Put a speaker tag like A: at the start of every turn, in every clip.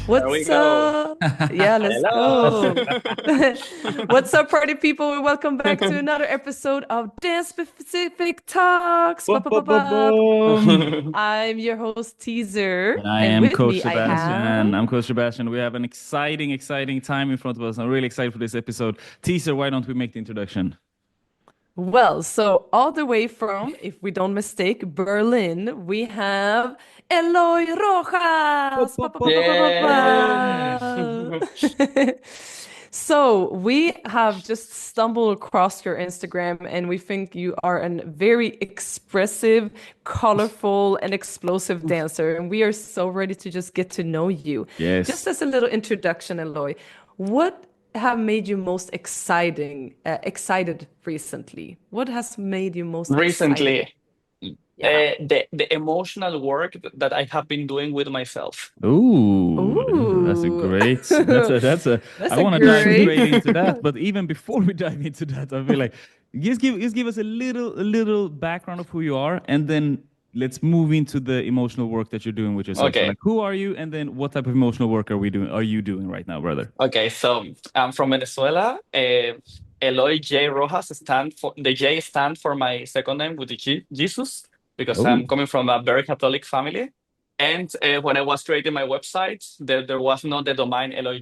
A: There we
B: What's
A: go.
B: up? Yeah, let's
A: Hello.
B: go. What's up, party people? Welcome back to another episode of Dance Specific Talks.
C: Boom, boom, boom, boom.
B: I'm your host, Teaser,
C: And I
B: and
C: am
B: with
C: Coach
B: me I have.
C: Sebastian. I'm Coach Sebastian. We have an exciting time in front of us. I'm really excited for this episode. Teaser, why don't we make the introduction?
B: Well, so all the way from, if we don't mistake, Berlin, we have Eloy Rojas. Pa, pa, pa, pa, pa,
A: Yeah.
B: pa, pa. So we have just stumbled across your Instagram and we think you are a very expressive, colorful, and explosive dancer. And we are so ready to just get to know you. Just
C: Yes.
B: as a little introduction, Eloy, what have made you most excited recently? What has made you most excited?
A: Recently,
B: Yeah.
A: the emotional work that I have been doing with myself.
C: Ooh, that's a
B: Ooh.
C: great.
B: That's
C: I
B: a
C: want to dive
B: great.
C: straight into that. But even before we dive into that, I feel like just give us a little background of who you are, and then let's move into the emotional work that you're doing with yourself. So,
A: Okay.
C: like, who are you, and then what type of emotional work are we doing? Are you doing right now, brother?
A: Okay. So I'm from Venezuela. Eloy J Rojas stand for the J stand for my second name with the Jesus because
C: Oh,
A: I'm coming from a very Catholic family. And when I was creating my website, there was not the domain Eloy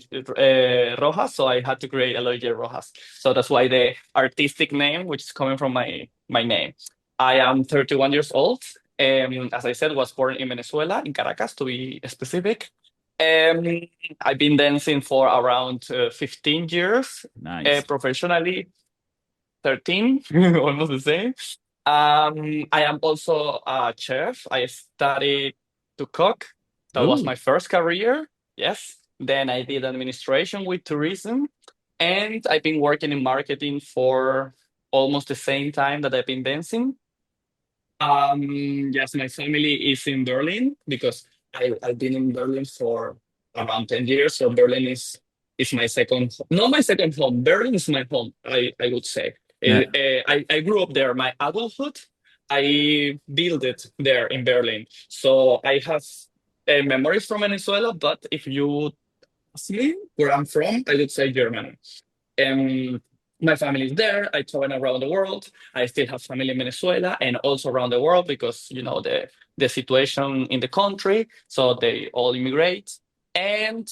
A: Rojas, so I had to create Eloy J Rojas. So that's why the artistic name, which is coming from my name. I am 31 years old. As I said, was born in Venezuela, in Caracas, to be specific. Um, I've been dancing for around 15 years,
C: nice.
A: professionally 13, almost the same. I am also a chef. I studied to cook. That was
C: Oh,
A: my first career. Yes. Then I did administration with tourism. And I've been working in marketing for almost the same time that I've been dancing. Yes, my family is in Berlin because I've been in Berlin for around 10 years. So Berlin is my second, not my second home. Berlin is my home, I would say.
C: yeah.
A: I grew up there. My adulthood, I built it there in Berlin. So I have memories from Venezuela, but if you ask me where I'm from, I would say Germany. Um, my family is there. I travel around the world. I still have family in Venezuela and also around the world because the situation in the country. So they all immigrate. And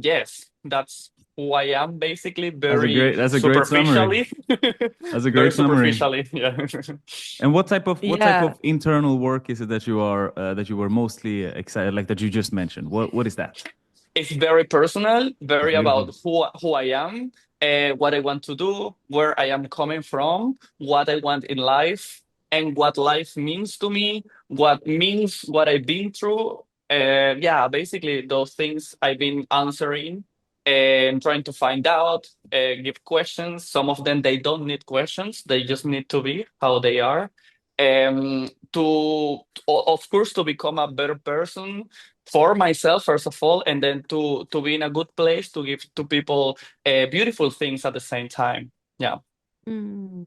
A: yes, that's who I am basically, very
C: That's a great summary.
A: superficially,
C: That's a
A: very
C: great summary.
A: superficially. Yeah.
C: And what type of
B: Yeah.
C: internal work is it that you were mostly excited, like that you just mentioned? What is that?
A: It's very personal,
C: That's
A: very
C: beautiful.
A: about who I am, what I want to do, where I am coming from, what I want in life, and what life means to me, what means what I've been through. Yeah, basically those things I've been answering and trying to find out, give questions. Some of them they don't need questions; they just need to be how they are. Of course, to become a better person for myself first of all, and then to be in a good place to give to people beautiful things at the same time. Yeah.
B: Mm.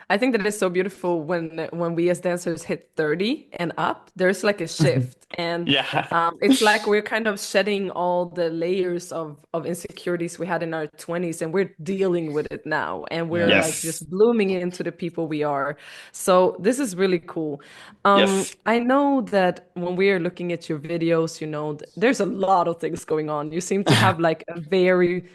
B: I think that is so beautiful when we as dancers hit 30 and up, there's like a shift. And
A: Yeah.
B: it's like we're kind of shedding all the layers of insecurities we had in our 20s and we're dealing with it now. And we're like
C: Yes.
A: Yes.
B: just blooming into the people we are. So this is really cool.
A: Yes.
B: I know that when we are looking at your videos, there's a lot of things going on. You seem to have like a very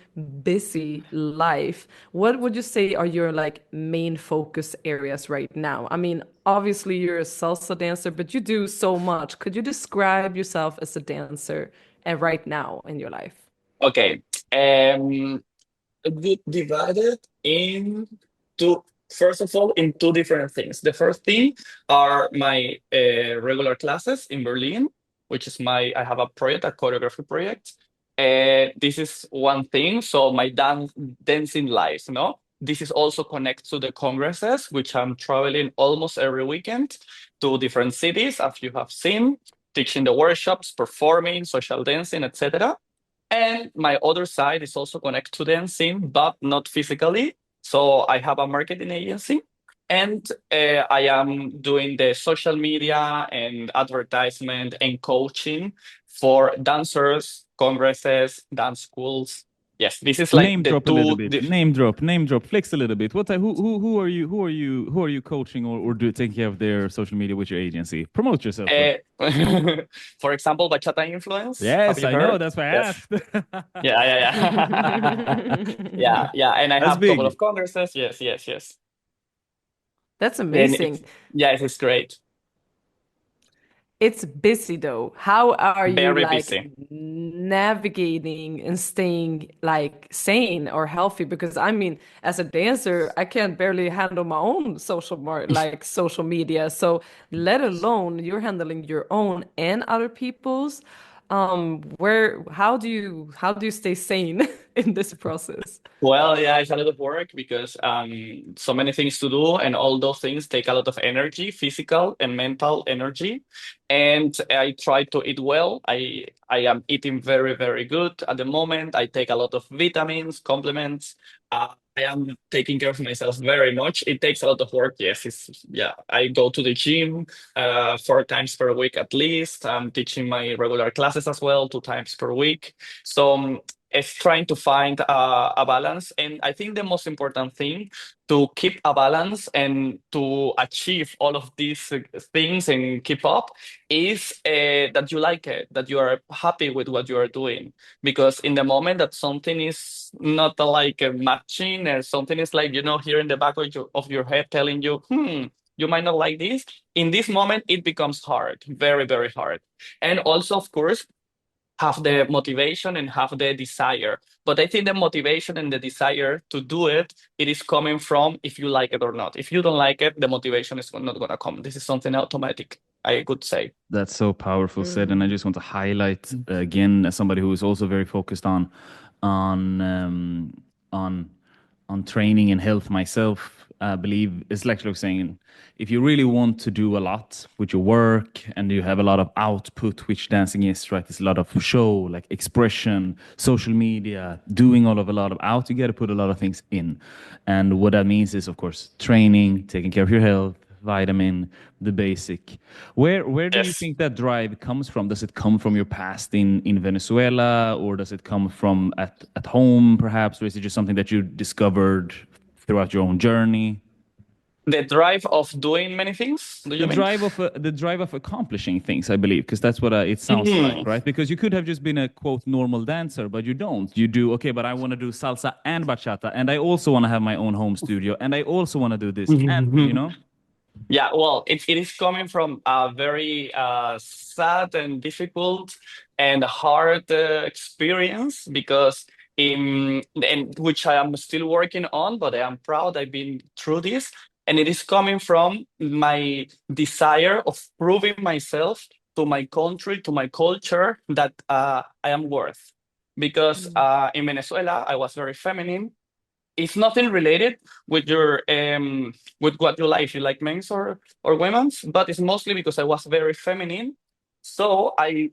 B: busy life. What would you say are your like main focus areas right now? I mean, obviously you're a salsa dancer, but you do so much. Could you describe yourself as a dancer and right now in your life?
A: Okay. Um, we divided in two. First of all, in two different things. The first thing are my regular classes in Berlin, which is I have a project, a choreography project. This is one thing. So my dancing life, no? This is also connected to the congresses, which I'm traveling almost every weekend to different cities, as you have seen, teaching the workshops, performing, social dancing, etc. And my other side is also connected to dancing, but not physically. So I have a marketing agency, and I am doing the social media and advertisement and coaching for dancers, congresses, dance schools. Yes, this is like
C: Name
A: the
C: drop a little
A: two.
C: bit. Name drop. Flex a little bit. Who are you coaching or taking care of their social media with your agency? Promote yourself, bro.
A: For example, bachata influence. Have
C: Yes,
A: you
C: I know.
A: heard?
C: That's why I
A: Yes.
C: asked.
A: Yeah. Yeah. And I
C: That's
A: have a couple
C: big.
A: of congresses. Yes.
B: That's
A: And it's
B: amazing.
A: yeah, it's great.
B: It's busy though. How are you
A: Very
B: like
A: busy.
B: navigating and staying like sane or healthy? Because I mean, as a dancer, I can't barely handle my own social media. So let alone you're handling your own and other people's. How do you stay sane in this process?
A: Well, yeah, it's a lot of work because so many things to do, and all those things take a lot of energy, physical and mental energy. And I try to eat well. I am eating very, very good at the moment. I take a lot of vitamins, complements. I am taking care of myself very much. It takes a lot of work. Yes, yeah. I go to the gym 4 times per week at least. I'm teaching my regular classes as well 2 times per week. So it's trying to find a balance. And I think the most important thing to keep a balance and to achieve all of these things and keep up is that you like it, that you are happy with what you are doing. Because in the moment that something is not like matching, or something is like, here in the back of your head telling you, you might not like this, in this moment, it becomes hard, very, very hard. And also, of course, have the motivation and have the desire. But I think the motivation and the desire to do it, it is coming from if you like it or not. If you don't like it, the motivation is not going to come. This is something automatic, I could say.
C: That's so powerful said, and I
B: Mm.
C: just want to highlight again as somebody who is also very focused on um, on on training and health myself. I believe it's like you're saying, if you really want to do a lot with your work and you have a lot of output, which dancing is, right? It's a lot of show, like expression, social media, doing a lot of out. You got to put a lot of things in, and what that means is, of course, training, taking care of your health, vitamin, the basic. Where do you
A: Yes.
C: think that drive comes from? Does it come from your past in Venezuela, or does it come from at home perhaps, or is it just something that you discovered throughout your own journey?
A: The drive of doing many things, do you mean?
C: The drive of accomplishing things, I believe, because that's what it sounds like,
A: Mhm.
C: right? Because you could have just been a quote normal dancer, but you don't. You do okay, but I want to do salsa and bachata, and I also want to have my own home studio, and I also want to do this, and
A: Yeah, well, it is coming from a very sad and difficult and hard experience because and which I am still working on, but I am proud I've been through this. And it is coming from my desire of proving myself to my country, to my culture, that I am worth. Because
B: Mm.
A: in Venezuela, I was very feminine. It's nothing related with your with what you like, if you like men's or women's, but it's mostly because I was very feminine. So I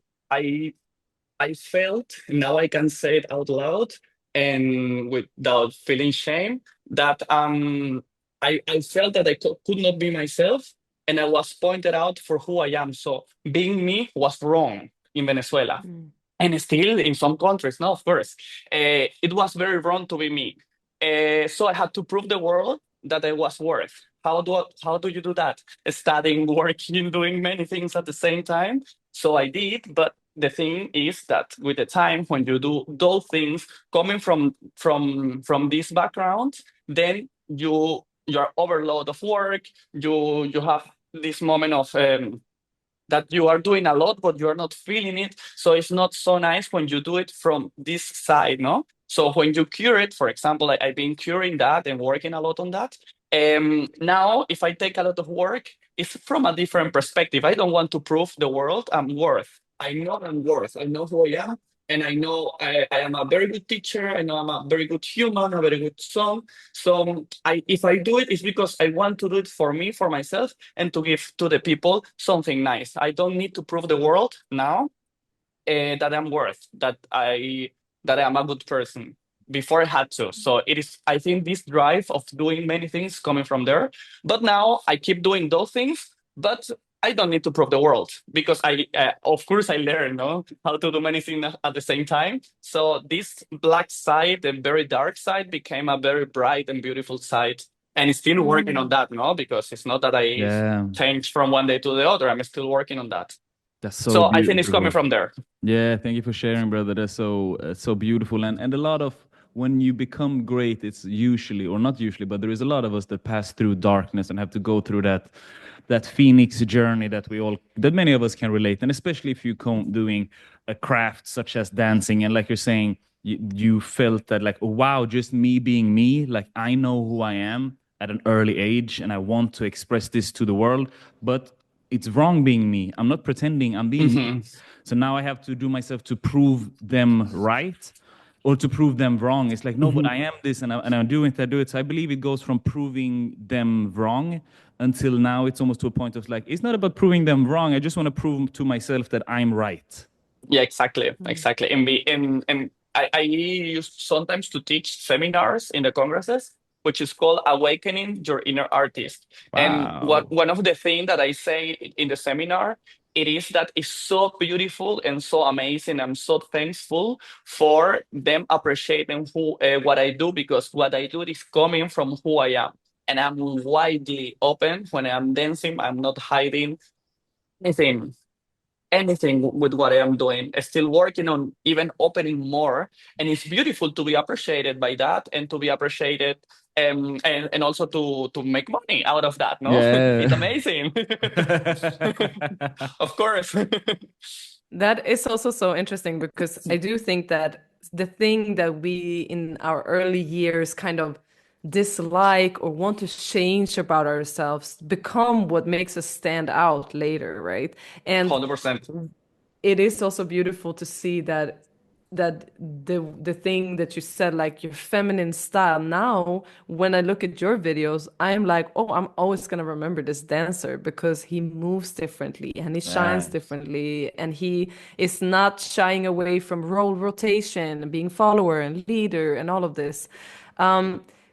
A: I felt, now I can say it out loud and without feeling shame, that I felt that I could not be myself, and I was pointed out for who I am. So being me was wrong in Venezuela,
B: Mm.
A: and still in some countries, no, of course. It was very wrong to be me. So I had to prove the world that I was worth. How do you do that? Studying, working, doing many things at the same time. So I did, but the thing is that with the time, when you do those things coming from this background, then you're overload of work. You have this moment of that you are doing a lot, but you're not feeling it. So it's not so nice when you do it from this side, no? So when you cure it, for example, I've been curing that and working a lot on that. Now, if I take a lot of work, it's from a different perspective. I don't want to prove the world I'm worth. I know I'm worth. I know who I am. and I know I am a very good teacher. I know I'm a very good human, a very good son. So if I do it, it's because I want to do it for me, for myself, and to give to the people something nice. I don't need to prove the world now that I'm worth, that I am a good person. Before I had to. So it is, I think, this drive of doing many things coming from there. But now I keep doing those things, but I don't need to prove the world because of course, I learn, no, how to do many things at the same time. So this black side, the very dark side, became a very bright and beautiful side. And still working on
B: Mm.
A: that, no, because it's not that I
C: Yeah,
A: changed from one day to the other. I'm still working on that.
C: that's so
A: So I think it's
C: beautiful,
A: coming
C: bro.
A: from there.
C: Yeah, thank you for sharing, brother. That's so beautiful, and a lot of when you become great, it's usually or not usually, but there is a lot of us that pass through darkness and have to go through that phoenix journey that many of us can relate, and especially if you come doing a craft such as dancing, and like you're saying, you felt that like, wow, just me being me, like I know who I am at an early age, and I want to express this to the world, but it's wrong being me. I'm not pretending I'm being me.
A: Hmm.
C: So now I have to do myself to prove them right or to prove them wrong. It's like, no, but
A: Hmm.
C: I am this and I'm doing it, I do it. So I believe it goes from proving them wrong until now it's almost to a point of like, it's not about proving them wrong. I just want to prove to myself that I'm right.
A: Yeah, exactly,
B: Mm.
A: exactly. And I used sometimes to teach seminars in the congresses, which is called Awakening Your Inner Artist. And what
C: Wow.
A: one of the things that I say in the seminar, it is that it's so beautiful and so amazing. I'm so thankful for them appreciating what I do because what I do is coming from who I am. And I'm widely open when I'm dancing. I'm not hiding anything with what I am doing. Still working on even opening more, and it's beautiful to be appreciated by that, and to be appreciated, and also to make money out of that. No, it's
C: Yeah.
A: amazing. Of course.
B: That is also so interesting because I do think that the thing that we in our early years kind of dislike or want to change about ourselves become what makes us stand out later, right? And
A: 100%.
B: it is also beautiful to see that the thing that you said, like your feminine style, now when I look at your videos, I'm like, oh, I'm always gonna remember this dancer because he moves differently and he shines
C: Nice.
B: differently and he is not shying away from role rotation and being follower and leader and all of this.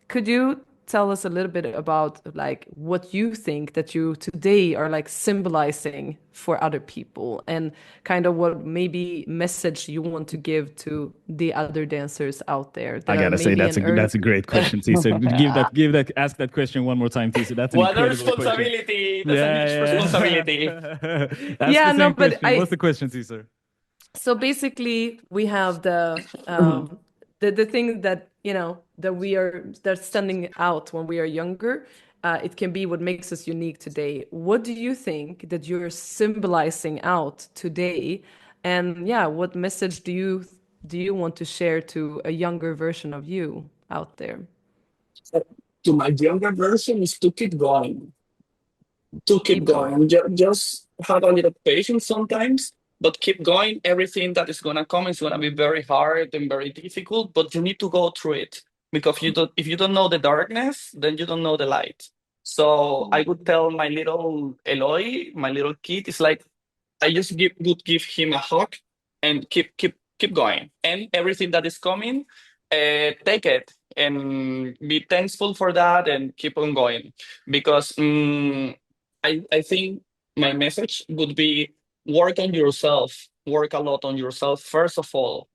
B: Could you tell us a little bit about like what you think that you today are like symbolizing for other people and kind of what maybe message you want to give to the other dancers out there
C: I
B: that are
C: gotta say
B: maybe in early.
C: that's a great question, Caesar. Ask that question one more time, Caesar. That's an
A: What a
C: incredible question.
A: responsibility! That's a huge
C: Yeah,
A: responsibility.
C: yeah. Ask
B: Yeah,
C: the
B: no,
C: same
B: but
C: question. What's the question, Caesar?
B: so basically we have the thing that that we are that's standing out when we are younger. It can be what makes us unique today. What do you think that you're symbolizing out today? And yeah, what message do you want to share to a younger version of you out there?
A: To my younger version is to keep going, to keep
B: Keep going.
A: going. Just have a little patience sometimes, but keep going. Everything that is gonna come is gonna be very hard and very difficult, but you need to go through it because if you don't know the darkness, then you don't know the light. So I would tell my little Eloy, my little kid, it's like I just would give him a hug and keep going. And everything that is coming, take it and be thankful for that and keep on going. Because I think my message would be work on yourself, work a lot on yourself first of all,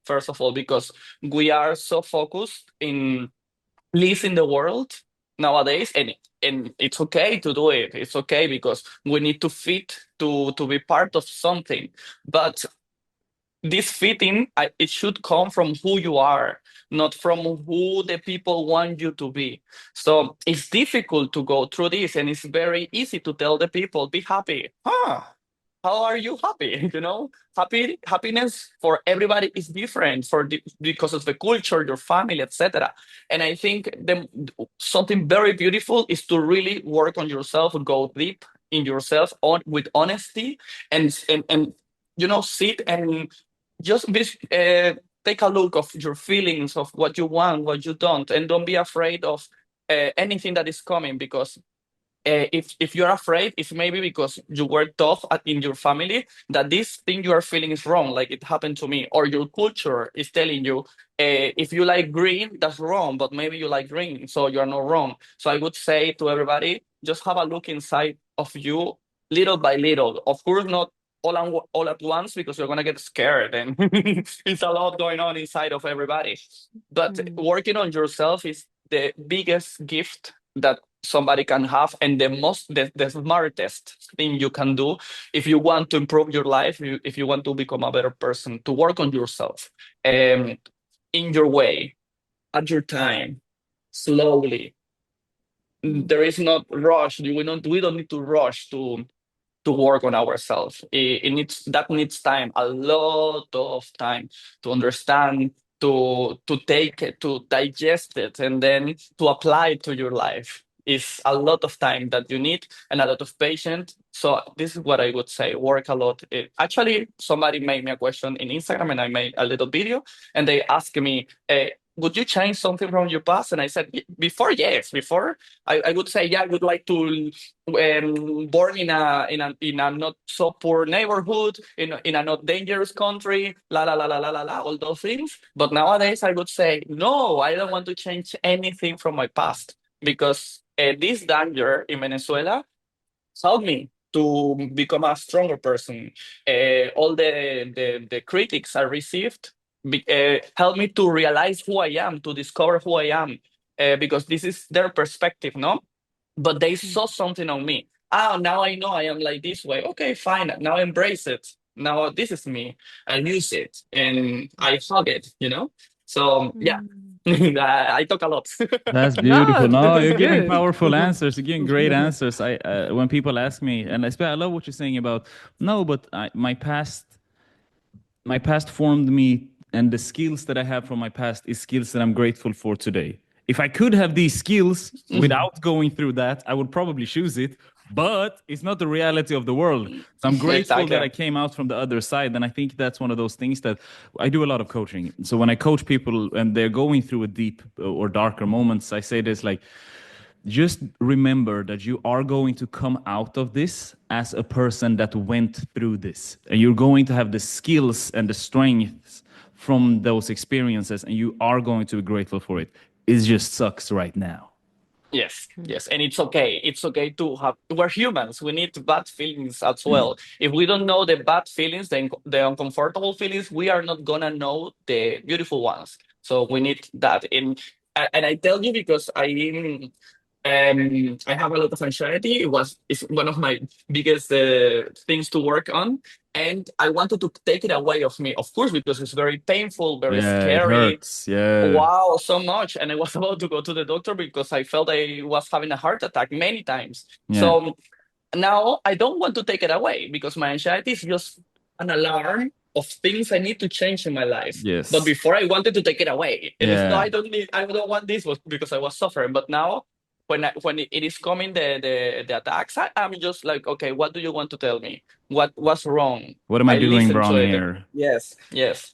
A: because we are so focused in live in the world nowadays, and it's okay to do it. It's okay because we need to fit to be part of something, but this fitting, it should come from who you are, not from who the people want you to be. So it's difficult to go through this, and it's very easy to tell the people, be happy. How are you happy? Happiness for everybody is different because of the culture, your family, etc. And I think something very beautiful is to really work on yourself, go deep in yourself on with honesty, and sit and just take a look of your feelings of what you want, what you don't, and don't be afraid of anything that is coming, because if you're afraid, it's maybe because you were taught in your family that this thing you are feeling is wrong, like it happened to me, or your culture is telling you if you like green, that's wrong, but maybe you like green, so you're not wrong. So I would say to everybody, just have a look inside of you, little by little. Of course, not all at once, because you're gonna get scared, and it's a lot going on inside of everybody. But working on yourself is the biggest gift that somebody can have, and the smartest thing you can do if you want to improve your life, if you want to become a better person, to work on yourself, um, in your way, at your time, slowly. There is not rush. We don't need to rush to work on ourselves. It needs time, a lot of time, to understand, to take it, to digest it, and then to apply it to your life. It's a lot of time that you need, and a lot of patience. So this is what I would say: work a lot. Actually, somebody made me a question in Instagram, and I made a little video, and they asked me, would you change something from your past? And I said, before, yes. Before, I would say, yeah, I would like to born in a not so poor neighborhood, in a not dangerous country, all those things. But nowadays, I would say, no, I don't want to change anything from my past, because this danger in Venezuela helped me to become a stronger person. All the critics I received helped me to realize who I am, to discover who I am, because this is their perspective, no? But they saw something on me. Oh, now I know I am like this way. Okay, fine. Now I embrace it. Now this is me. I use it and I hug it. So yeah, I talk a lot.
C: That's beautiful.
B: No,
C: No,
B: this is
C: you're giving
B: good.
C: powerful answers. You're giving great answers. When people ask me, and I love what you're saying about no, but my past formed me, and the skills that I have from my past is skills that I'm grateful for today. If I could have these skills without going through that, I would probably choose it, but it's not the reality of the world. So I'm grateful that
A: Exactly.
C: I came out from the other side. And I think that's one of those things that I do a lot of coaching. So when I coach people and they're going through a deep or darker moments, I say this like, just remember that you are going to come out of this as a person that went through this, and you're going to have the skills and the strengths from those experiences, and you are going to be grateful for it. It just sucks right now.
A: Yes, yes, and it's okay. It's okay to have. We're humans. We need bad feelings as well. If we don't know the bad feelings, the uncomfortable feelings, we are not gonna know the beautiful ones. So we need that. And I tell you, because I have a lot of anxiety. It's one of my biggest things to work on, and I wanted to take it away of me, of course, because it's very painful, very
C: Yeah, it
A: scary.
C: hurts. Yeah.
A: Wow, so much. And I was about to go to the doctor because I felt I was having a heart attack many times.
C: Yeah.
A: So now I don't want to take it away, because my anxiety is just an alarm of things I need to change in my life. But
C: Yes.
A: before, I wanted to take it away. And it's no,
C: Yeah.
A: I don't want this, was because I was suffering. But now, when it is coming, the attacks, I'm just like, okay, what do you want to tell me? What's wrong?
C: What am I
A: I
C: doing
A: listen to
C: wrong
A: it.
C: here?
A: Yes, yes,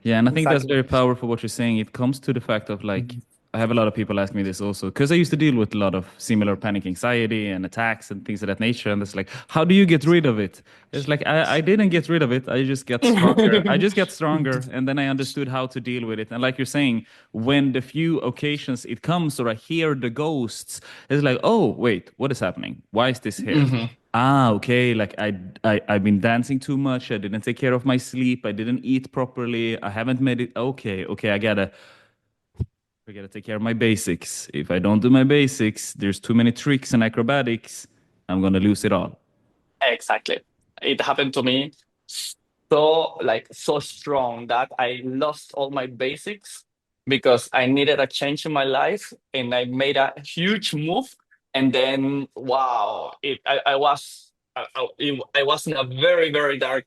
C: Yeah, and I think that's
A: exactly.
C: very powerful what you're saying. It comes to the fact of like, I have a lot of people ask me this also because I used to deal with a lot of similar panic anxiety and attacks and things of that nature. And it's like, how do you get rid of it? It's like, I didn't get rid of it. I just got stronger. I just got stronger. And then I understood how to deal with it. And like you're saying, when the few occasions it comes or I hear the ghosts, it's like, oh, wait, what is happening? Why is this here?
A: Mhm.
C: Ah, okay. Like I've been dancing too much. I didn't take care of my sleep. I didn't eat properly. I haven't made it. Okay, okay. I gotta take care of my basics. If I don't do my basics, there's too many tricks and acrobatics. I'm gonna lose it all.
A: Exactly. It happened to me so strong that I lost all my basics, because I needed a change in my life, and I made a huge move. And then, wow, I was in a very, very dark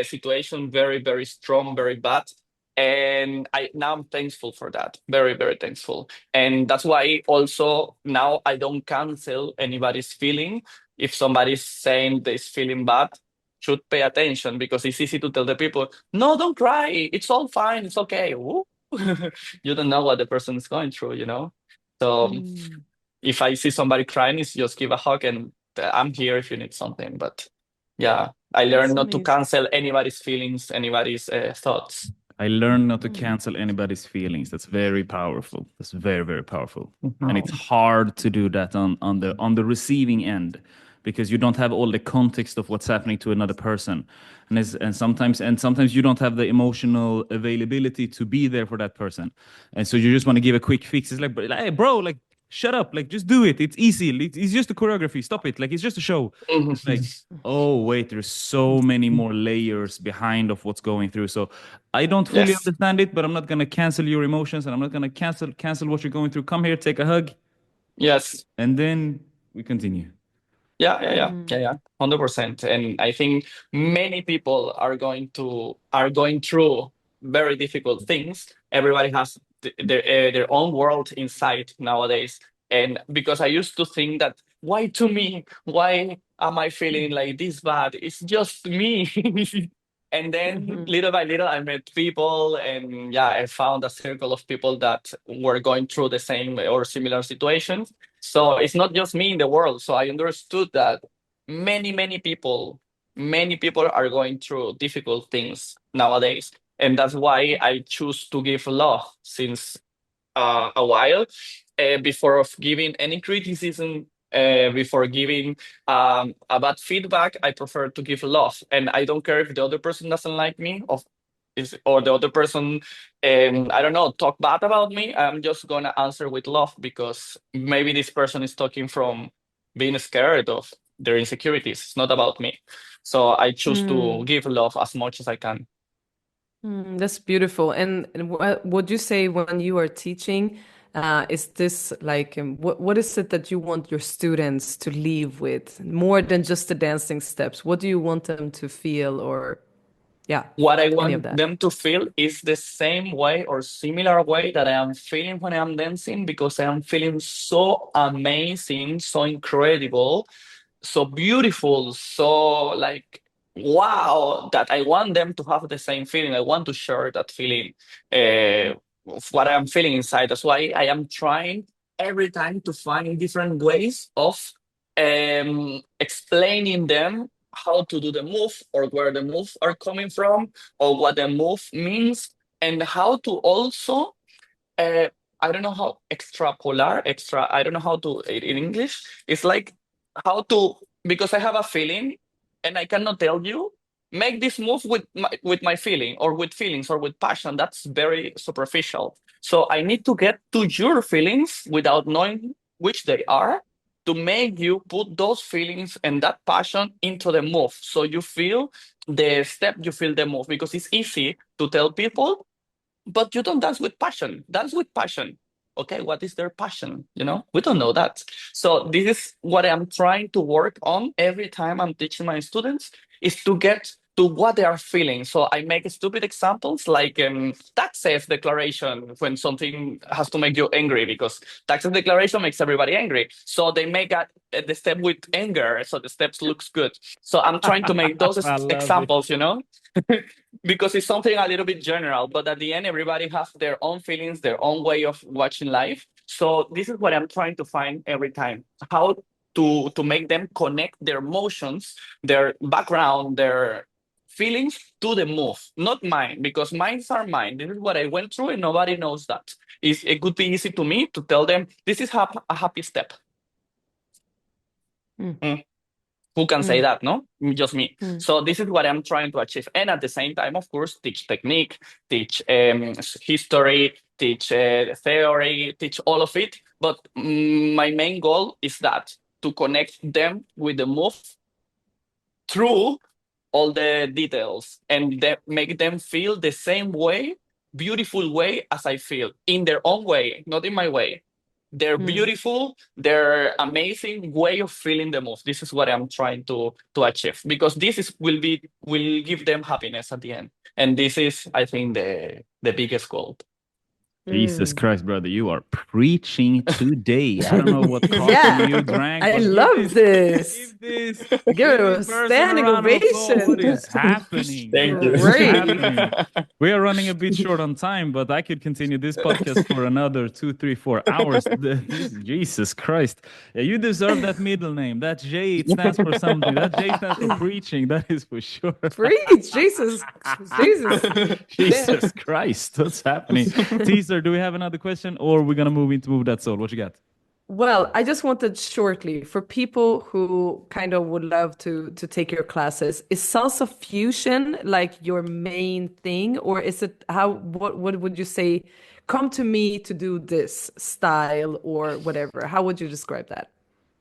A: situation, very, very strong, very bad. And now I'm thankful for that. Very, very thankful. And that's why also now I don't cancel anybody's feeling. If somebody's saying they're feeling bad, should pay attention, because it's easy to tell the people, no, don't cry, it's all fine, it's okay. Woo. You don't know what the person is going through, you know? So
B: Mm.
A: if I see somebody crying, it's just give a hug and I'm here if you need something. But yeah, I learned
B: That's
A: not to
B: amazing.
A: cancel anybody's feelings, anybody's thoughts.
C: I learned not to
B: Mm.
C: cancel anybody's feelings. That's very powerful. That's very, very powerful. And it's
A: Mhm.
C: hard to do that on the receiving end because you don't have all the context of what's happening to another person. And sometimes you don't have the emotional availability to be there for that person. And so you just want to give a quick fix. It's like, hey, bro, like shut up. Like just do it. It's easy. It's just a choreography. Stop it. Like it's just a show. It's like, oh wait, there's so many more layers behind of what's going through. So I don't fully
A: Yes.
C: understand it, but I'm not gonna cancel your emotions and I'm not gonna cancel what you're going through. Come here, take a hug,
A: Yes.
C: and then we continue.
A: Yeah. 100%. And I think many people are going through very difficult things. Everybody has their own world inside nowadays. And because I used to think that, why to me? Why am I feeling like this bad? It's just me. And then
B: Mhm.
A: little by little, I met people, and yeah, I found a circle of people that were going through the same or similar situations. So it's not just me in the world. So I understood that many people are going through difficult things nowadays. And that's why I choose to give love since a while, before of giving any criticism, before giving a bad feedback. I prefer to give love, and I don't care if the other person doesn't like me, or the other person, I don't know, talk bad about me. I'm just gonna answer with love, because maybe this person is talking from being scared of their insecurities. It's not about me. So I choose to
B: Mm.
A: give love as much as I can.
B: Mm, that's beautiful. And what would you say when you are teaching? Is this like what is it that you want your students to leave with more than just the dancing steps? What do you want them to feel, or yeah,
A: What I
B: any of
A: want
B: that?
A: them to feel is the same way or similar way that I am feeling when I'm dancing, because I am feeling so amazing, so incredible, so beautiful, so like wow, that I want them to have the same feeling. I want to share that feeling, of what I'm feeling inside. That's why I am trying every time to find different ways of explaining them how to do the move, or where the move are coming from, or what the move means, and how to also, uh, I don't know how I don't know how to in English. It's like how to, because I have a feeling and I cannot tell you, make this move with my feeling, or with feelings, or with passion. That's very superficial. So I need to get to your feelings without knowing which they are, to make you put those feelings and that passion into the move. So you feel the step, you feel the move, because it's easy to tell people, but you don't dance with passion. Dance with passion. Okay, what is their passion? We don't know that. So this is what I'm trying to work on every time I'm teaching my students, is to get to what they are feeling. So I make stupid examples like taxes declaration, when something has to make you angry, because taxes declaration makes everybody angry. So they make the step with anger, so the steps looks good. So I'm trying to make those
C: I love it.
A: examples, because it's something a little bit general, but at the end, everybody has their own feelings, their own way of watching life. So this is what I'm trying to find every time: how to make them connect their emotions, their background, their feelings to the move, not mine, because mines are mine. This is what I went through, and nobody knows that. It could be easy to me to tell them this is a happy step.
B: Mm.
A: Mm. Who can say
B: Mm.
A: that? No, just me.
B: Mm.
A: So this is what I'm trying to achieve, and at the same time, of course, teach technique, teach history, teach theory, teach all of it. But my main goal is that, to connect them with the move through all the details, and make them feel the same way, beautiful way as I feel, in their own way, not in my way. Their
B: Mm.
A: beautiful, their amazing way of feeling the most. This is what I'm trying to achieve, because this is will give them happiness at the end, and this is, I think, the biggest goal.
C: Jesus
B: Mm.
C: Christ, brother, you are preaching today. I don't know what coffee
B: Yeah,
C: you drank,
B: I
C: but
B: love this. Give
C: give
B: it
C: this
B: a
C: person a
B: standing
C: round of applause. What is
B: ovation.
C: happening?
A: Thank you.
C: What is
B: Great.
C: happening? We are running a bit short on time, but I could continue this podcast for another 2, 3, 4 hours. Jesus Christ. Yeah, you deserve that middle name. That J, it stands for something. That J stands for preaching. That is for sure.
B: Preach, Jesus, Jesus. Damn.
C: Jesus Christ, what's happening? Teaser, do we have another question or we're gonna move into Move That Soul? What you got?
B: Well, I just wanted shortly for people who kind of would love to take your classes, is salsa fusion like your main thing, or is it what would you say, come to me to do this style or whatever? How would you describe that?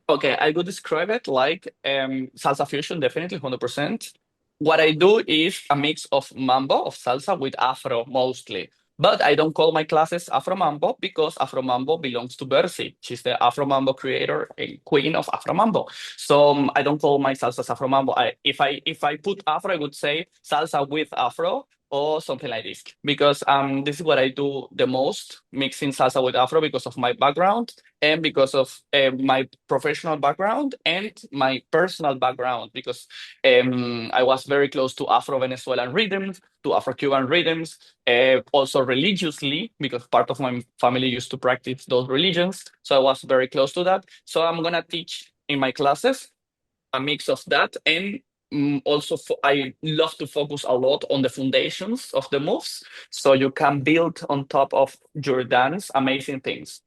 A: Okay, I would describe it like salsa fusion, definitely 100%. What I do is a mix of mambo, of salsa with afro mostly. But I don't call my classes Afro Mambo because Afro Mambo belongs to Bercy. She's the Afro Mambo creator and queen of Afro Mambo. So I don't call my salsas Afro Mambo. If I put Afro, I would say salsa with Afro or something like this. Because this is what I do the most, mixing salsa with Afro because of my background and because of my professional background and my personal background, because I was very close to Afro-Venezuelan rhythms, to Afro-Cuban rhythms, also religiously, because part of my family used to practice those religions. So I was very close to that. So I'm going to teach in my classes a mix of that. And also, I love to focus a lot on the foundations of the moves. So you can build on top of your dance amazing things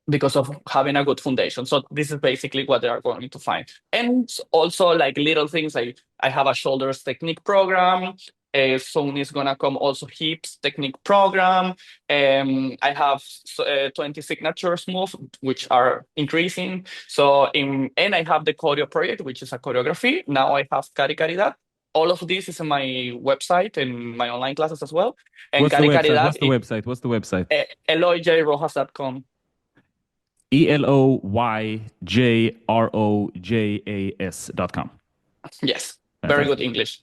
A: because of having a good foundation. So this is basically what they are going to find. And also like little things like I have a shoulders technique program. Soon is gonna come also hips technique program. I have 20 signatures move, which are increasing. So and I have the choreo project, which is a choreography. Now I have Cari Caridad. All of this is in my website and my online classes as well. And
C: What's the
A: Cari
C: website?
A: Caridad,
C: What's the website? What's the website?
A: EloyJRojas.com.
C: ELOYJROJAS.com.
A: Yes, very good
C: Fantastic.
A: English.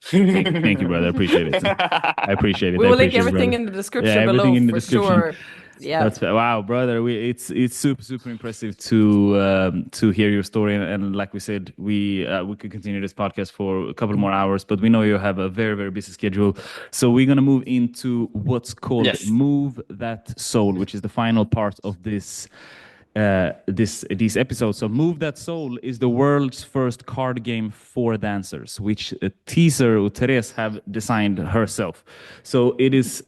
C: Thank you, brother. I appreciate it. I appreciate it.
B: We
C: I
B: will link
C: appreciate it,
B: everything
C: brother.
B: in the
C: Yeah,
B: description
C: everything
B: below
C: in the
B: for
C: description.
B: sure. Yeah.
C: That's wow, brother. It's super impressive to hear your story, and like we said, we could continue this podcast for a couple more hours, but we know you have a very busy schedule, so we're gonna move into what's called
A: Yes.
C: Move That Soul, which is the final part of these episodes. So Move That Soul is the world's first card game for dancers, which teaser Therese have designed herself. So it is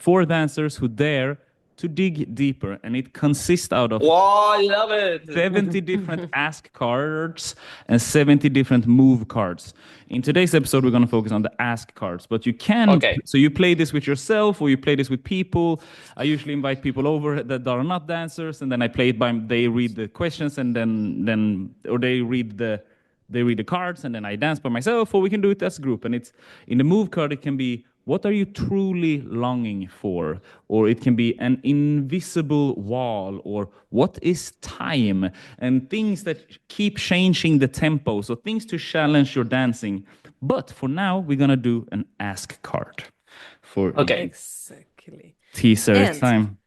C: for dancers who dare to dig deeper, and it consists out of
A: Wow, I love it.
C: 70 different ask cards and 70 different move cards. In today's episode, we're going to focus on the ask cards, but you can,
A: Okay.
C: so you play this with yourself or you play this with people. I usually invite people over that are not dancers, and then I play it by, they read the questions and then or they read the cards and then I dance by myself, or we can do it as a group. And it's in the move card, it can be what are you truly longing for? Or it can be an invisible wall, or what is time? And things that keep changing the tempo. So things to challenge your dancing. But for now, we're going to do an ask card for
A: Okay.
B: Exactly.
C: teaser. It's
B: And
C: time.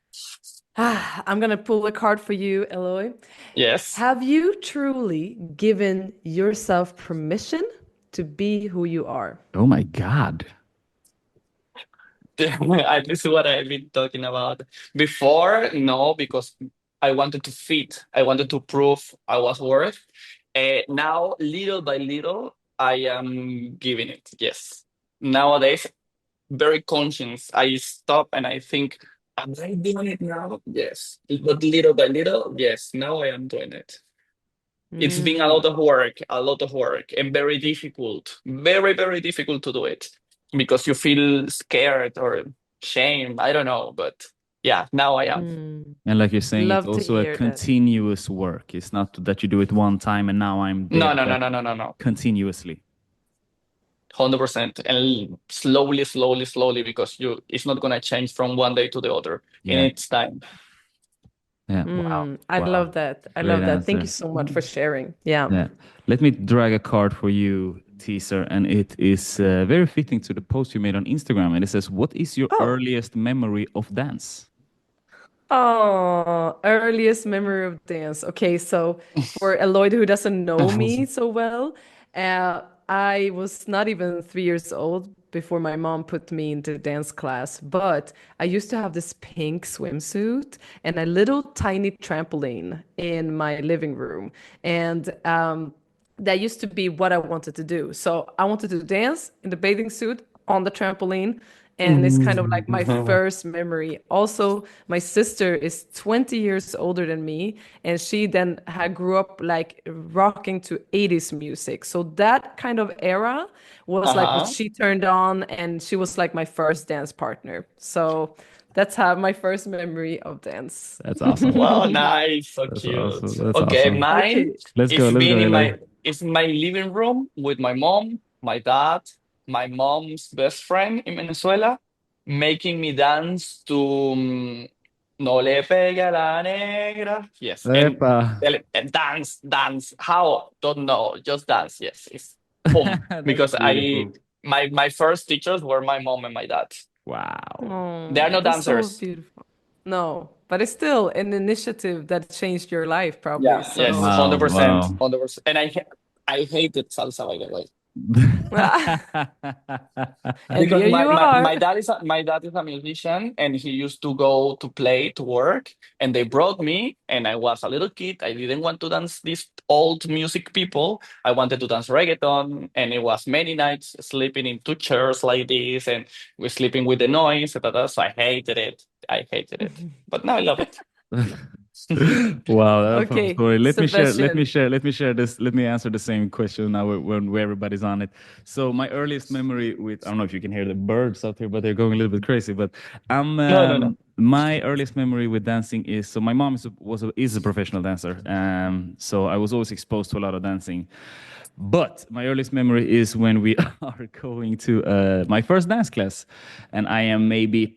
B: I'm gonna pull a card for you, Eloy.
A: Yes.
B: Have you truly given yourself permission to be who you are?
C: Oh my God.
A: This is what I've been talking about before. No, because I wanted to fit. I wanted to prove I was worth. Now, little by little, I am giving it. Yes. Nowadays, very conscious. I stop and I think, am I doing it now? Yes. But little by little, yes. Now I am doing it. It's been a lot of work, and very difficult, very difficult to do it because you feel scared or shame. I don't know, but yeah, now I am.
B: Mm.
C: And like you're saying, it's
B: Love to
C: also a
B: hear that.
C: continuous work. It's not that you do it one time and now I'm there,
A: No,
C: but
A: no.
C: continuously.
A: 100%, and slowly, because it's not gonna change from one day to the other. In
C: Yeah.
A: its time.
C: Yeah. Wow.
B: I
C: Wow.
B: love that. I
C: Great
B: love that. Thank you
C: answer.
B: so much for sharing. Yeah.
C: Yeah. Let me drag a card for you, teaser, and it is very fitting to the post you made on Instagram. And it says, "What is your
B: Oh,
C: earliest memory of dance?"
B: Oh, earliest memory of dance. Okay, so for Eloy who doesn't know me so well, I was not even 3 years old before my mom put me into dance class, but I used to have this pink swimsuit and a little tiny trampoline in my living room. And that used to be what I wanted to do. So I wanted to dance in the bathing suit on the trampoline. And it's kind of like my first memory. Also, my sister is 20 years older than me, and she then had grew up like rocking to 80s music. So that kind of era was like what
A: Uh-huh.
B: she turned on, and she was like my first dance partner. So that's how my first memory of dance.
C: That's awesome.
A: Wow, nice, so
C: That's
A: cute.
C: awesome. That's
A: Okay,
C: awesome.
A: mine
B: Okay.
C: Let's go.
A: is
C: Let's go,
A: being in
C: Eloy.
A: my living room with my mom, my dad, my mom's best friend in Venezuela, making me dance to No le pegue a la negra. Yes,
C: Epa.
A: and dance. How? Don't know. Just dance. Yes, it's boom.
C: That's
A: Because
C: beautiful.
A: my first teachers were my mom and my dad.
C: Wow.
A: They are
B: Oh,
A: no
B: that's so
A: dancers.
B: beautiful. No, but it's still an initiative that changed your life, probably.
A: Yeah, yes,
B: So,
C: Wow.
A: 100%,
C: Wow.
A: 100%. And I hated salsa, by the way,
B: and
A: because
B: here you are.
A: my dad is a musician, and he used to go to play to work, and they brought me, and I was a little kid. I didn't want to dance these old music people. I wanted to dance reggaeton, and it was many nights sleeping in two chairs like this, and we're sleeping with the noise, etc. So I hated it. I hated it, but now I love it.
C: Wow, that's a fun
B: Okay,
C: story.
B: Sebastian.
C: Let me share this. Let me answer the same question now when everybody's on it. So my earliest memory with, I don't know if you can hear the birds out here, but they're going a little bit crazy. But
A: No, no, no.
C: my earliest memory with dancing is, so my mom is a professional dancer. So I was always exposed to a lot of dancing. But my earliest memory is when we are going to my first dance class, and I am maybe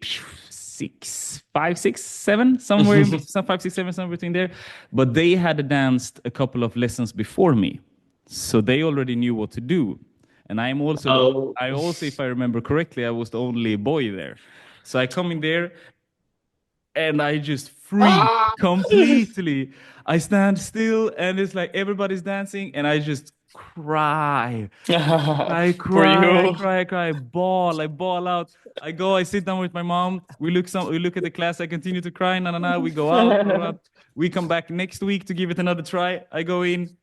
C: 5, 6, 7, somewhere, some 5, 6, 7, somewhere between there. But they had danced a couple of lessons before me, so they already knew what to do. And
A: Oh.
C: I also, if I remember correctly, I was the only boy there. So I come in there and I just freeze
A: Ah!
C: completely. I stand still, and it's like everybody's dancing, and I just cry.
A: For you.
C: I cry, I ball out. I go, I sit down with my mom. We look at the class. I continue to cry. No, no, no. We go out, blah, blah, blah. We come back next week to give it another try. I go in.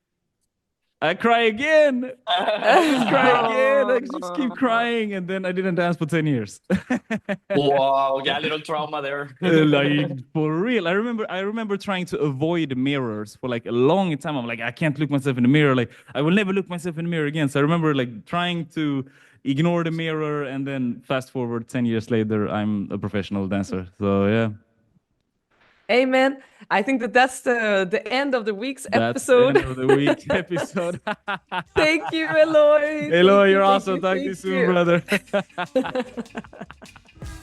C: I cry again. I just cry again. I just keep crying, and then I didn't dance for 10 years.
A: Wow, yeah, a little trauma there.
C: Like for real. I remember trying to avoid mirrors for like a long time. I'm like, I can't look myself in the mirror. Like I will never look myself in the mirror again. So I remember like trying to ignore the mirror, and then fast forward 10 years later, I'm a professional dancer. So yeah,
B: Amen. I think that that's the end of the week's
C: that's the
B: episode.
C: end of the week episode.
B: Thank you, Eloy.
C: Hello, you're awesome. Talk to you
B: Thank
C: soon,
B: you.
C: brother.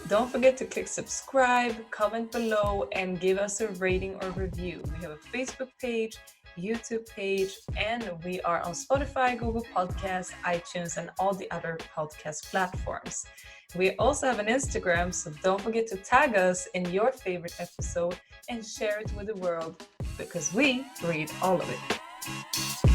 B: Don't forget to click subscribe, comment below, and give us a rating or review. We have a Facebook page, YouTube page, and we are on Spotify, Google Podcasts, iTunes, and all the other podcast platforms. We also have an Instagram, so don't forget to tag us in your favorite episode and share it with the world, because we read all of it.